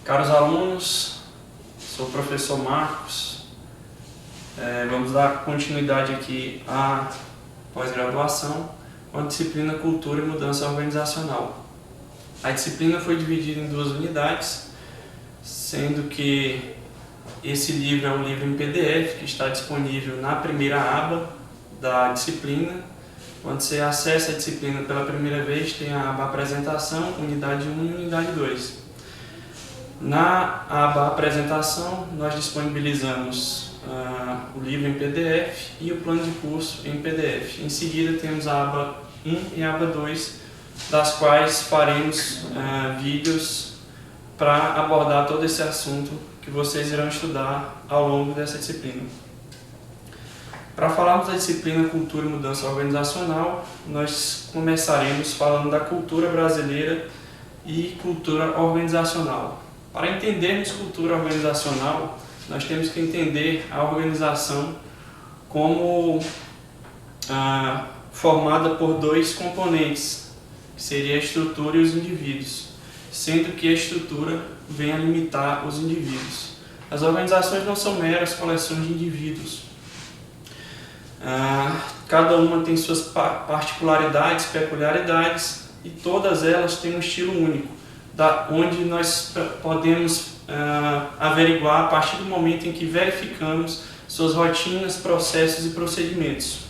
Caros alunos, sou o professor Marcos. Vamos dar continuidade aqui à pós-graduação com a disciplina Cultura e Mudança Organizacional. A disciplina foi dividida em duas unidades, sendo que esse livro é um livro em PDF que está disponível na primeira aba da disciplina. Quando você acessa a disciplina pela primeira vez, tem a aba Apresentação, Unidade 1 e Unidade 2. Na aba Apresentação, nós disponibilizamos o livro em PDF e o plano de curso em PDF. Em seguida, temos a aba 1 e a aba 2, das quais faremos vídeos para abordar todo esse assunto que vocês irão estudar ao longo dessa disciplina. Para falarmos da disciplina Cultura e Mudança Organizacional, nós começaremos falando da cultura brasileira e cultura organizacional. Para entendermos cultura organizacional, nós temos que entender a organização como formada por dois componentes, que seria a estrutura e os indivíduos, sendo que a estrutura vem a limitar os indivíduos. As organizações não são meras coleções de indivíduos. Cada uma tem suas particularidades, peculiaridades, e todas elas têm um estilo único, onde nós podemos averiguar a partir do momento em que verificamos suas rotinas, processos e procedimentos.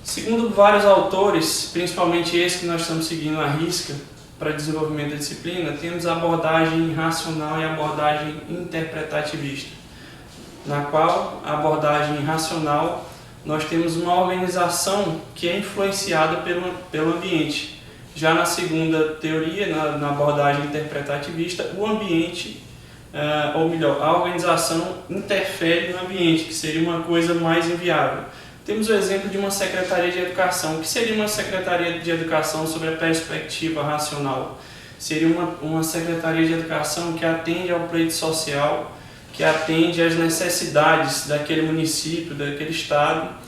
Segundo vários autores, principalmente esse que nós estamos seguindo à risca para desenvolvimento da disciplina, temos a abordagem racional e a abordagem interpretativista, na qual a abordagem racional nós temos uma organização que é influenciada pelo ambiente. Já na segunda teoria, na abordagem interpretativista, o ambiente, ou melhor, a organização interfere no ambiente, que seria uma coisa mais inviável. Temos o exemplo de uma secretaria de educação. O que seria uma secretaria de educação sob a perspectiva racional? Seria uma secretaria de educação que atende ao pleito social, que atende às necessidades daquele município, daquele estado,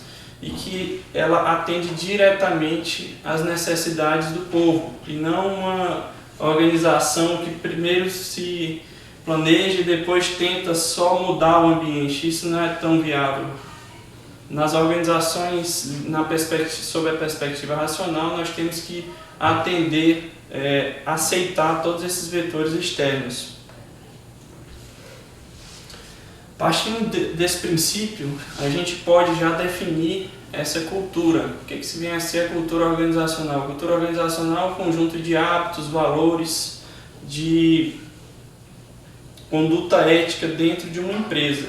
e que ela atende diretamente às necessidades do povo, e não uma organização que primeiro se planeja e depois tenta só mudar o ambiente. Isso não é tão viável. Nas organizações, sob a perspectiva racional, nós temos que atender, aceitar todos esses vetores externos. Partindo desse princípio, a gente pode já definir essa cultura. O que se vem a ser a cultura organizacional? A cultura organizacional é um conjunto de hábitos, valores, de conduta ética dentro de uma empresa.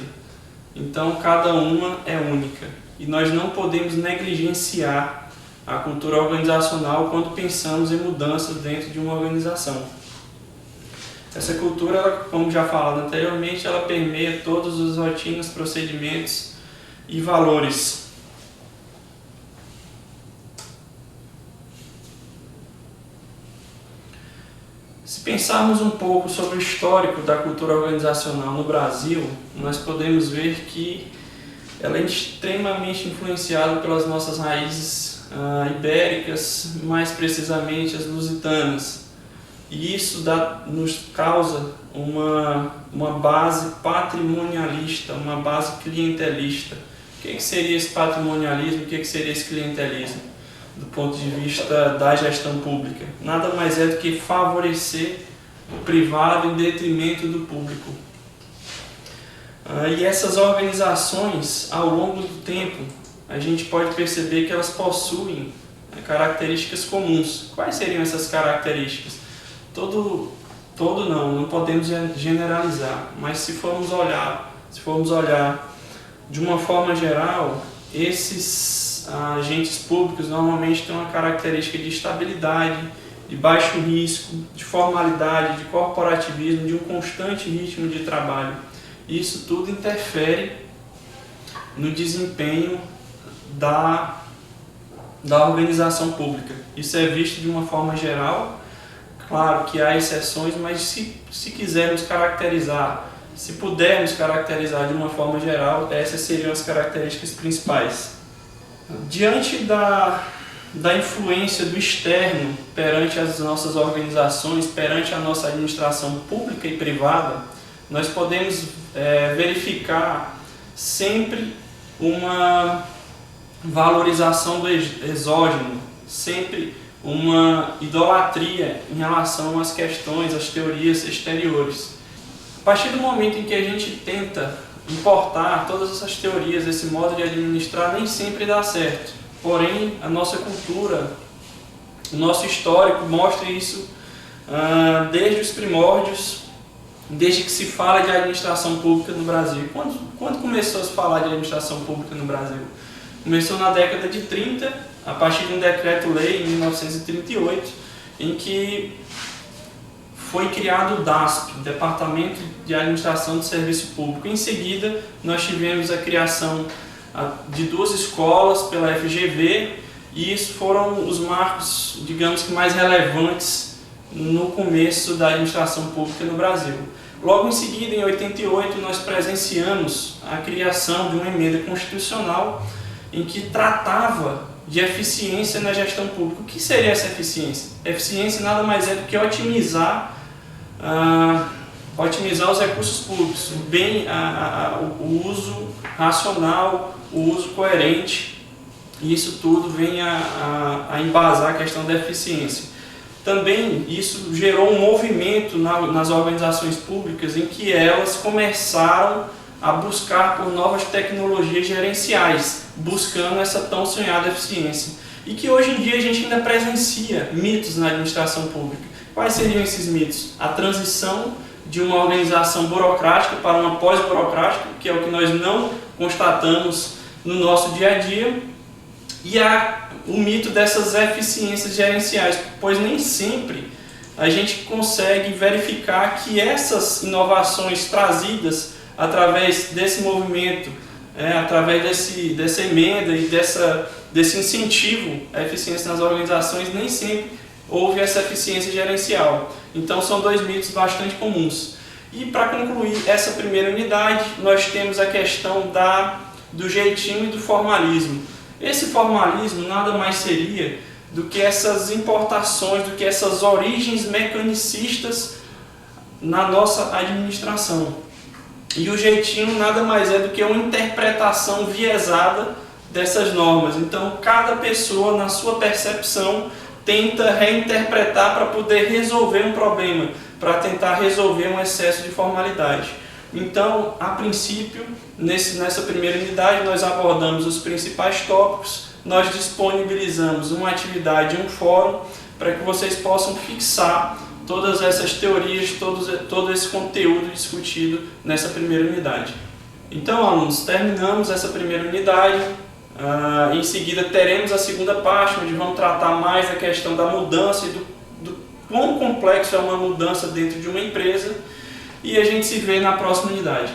Então, cada uma é única. E nós não podemos negligenciar a cultura organizacional quando pensamos em mudanças dentro de uma organização. Essa cultura, como já falado anteriormente, ela permeia todas as rotinas, procedimentos e valores. Se pensarmos um pouco sobre o histórico da cultura organizacional no Brasil, nós podemos ver que ela é extremamente influenciada pelas nossas raízes ibéricas, mais precisamente as lusitanas. E isso nos causa uma base patrimonialista, uma base clientelista. O que seria esse patrimonialismo? O que seria esse clientelismo? Do ponto de vista da gestão pública. Nada mais é do que favorecer o privado em detrimento do público. E essas organizações, ao longo do tempo, a gente pode perceber que elas possuem características comuns. Quais seriam essas características? Não podemos generalizar, mas se formos olhar de uma forma geral, esses agentes públicos normalmente têm uma característica de estabilidade, de baixo risco, de formalidade, de corporativismo, de um constante ritmo de trabalho. Isso tudo interfere no desempenho da organização pública. Isso é visto de uma forma geral. Claro que há exceções, mas se quisermos caracterizar, se pudermos caracterizar de uma forma geral, essas seriam as características principais. Diante da influência do externo perante as nossas organizações, perante a nossa administração pública e privada, nós podemos verificar sempre uma valorização do exógeno, sempre uma idolatria em relação às questões, às teorias exteriores. A partir do momento em que a gente tenta importar todas essas teorias, esse modo de administrar, nem sempre dá certo. Porém, a nossa cultura, o nosso histórico mostra isso desde os primórdios, desde que se fala de administração pública no Brasil. Quando começou a se falar de administração pública no Brasil? Começou na década de 30, a partir de um decreto-lei em 1938, em que foi criado o DASP, Departamento de Administração do Serviço Público. Em seguida, nós tivemos a criação de 2 escolas pela FGV, e isso foram os marcos, digamos que mais relevantes no começo da administração pública no Brasil. Logo em seguida, em 88, nós presenciamos a criação de uma emenda constitucional em que tratava de eficiência na gestão pública. O que seria essa eficiência? Eficiência nada mais é do que otimizar os recursos públicos, o uso racional, o uso coerente, e isso tudo vem a embasar a questão da eficiência. Também isso gerou um movimento nas organizações públicas em que elas começaram a buscar por novas tecnologias gerenciais, buscando essa tão sonhada eficiência. E que hoje em dia a gente ainda presencia mitos na administração pública. Quais seriam esses mitos? A transição de uma organização burocrática para uma pós-burocrática, que é o que nós não constatamos no nosso dia a dia, e o mito dessas eficiências gerenciais, pois nem sempre a gente consegue verificar que essas inovações trazidas através desse movimento, através dessa emenda e desse incentivo à eficiência nas organizações, nem sempre houve essa eficiência gerencial. Então são 2 mitos bastante comuns. E para concluir essa primeira unidade, nós temos a questão do jeitinho e do formalismo. Esse formalismo nada mais seria do que essas importações, do que essas origens mecanicistas na nossa administração. E o jeitinho nada mais é do que uma interpretação viesada dessas normas. Então, cada pessoa, na sua percepção, tenta reinterpretar para poder resolver um problema, para tentar resolver um excesso de formalidade. Então, a princípio, nessa primeira unidade, nós abordamos os principais tópicos, nós disponibilizamos uma atividade, um fórum, para que vocês possam fixar todas essas teorias, todo esse conteúdo discutido nessa primeira unidade. Então, alunos, terminamos essa primeira unidade. Em seguida teremos a segunda parte, onde vamos tratar mais a questão da mudança e do quão complexo é uma mudança dentro de uma empresa, e a gente se vê na próxima unidade.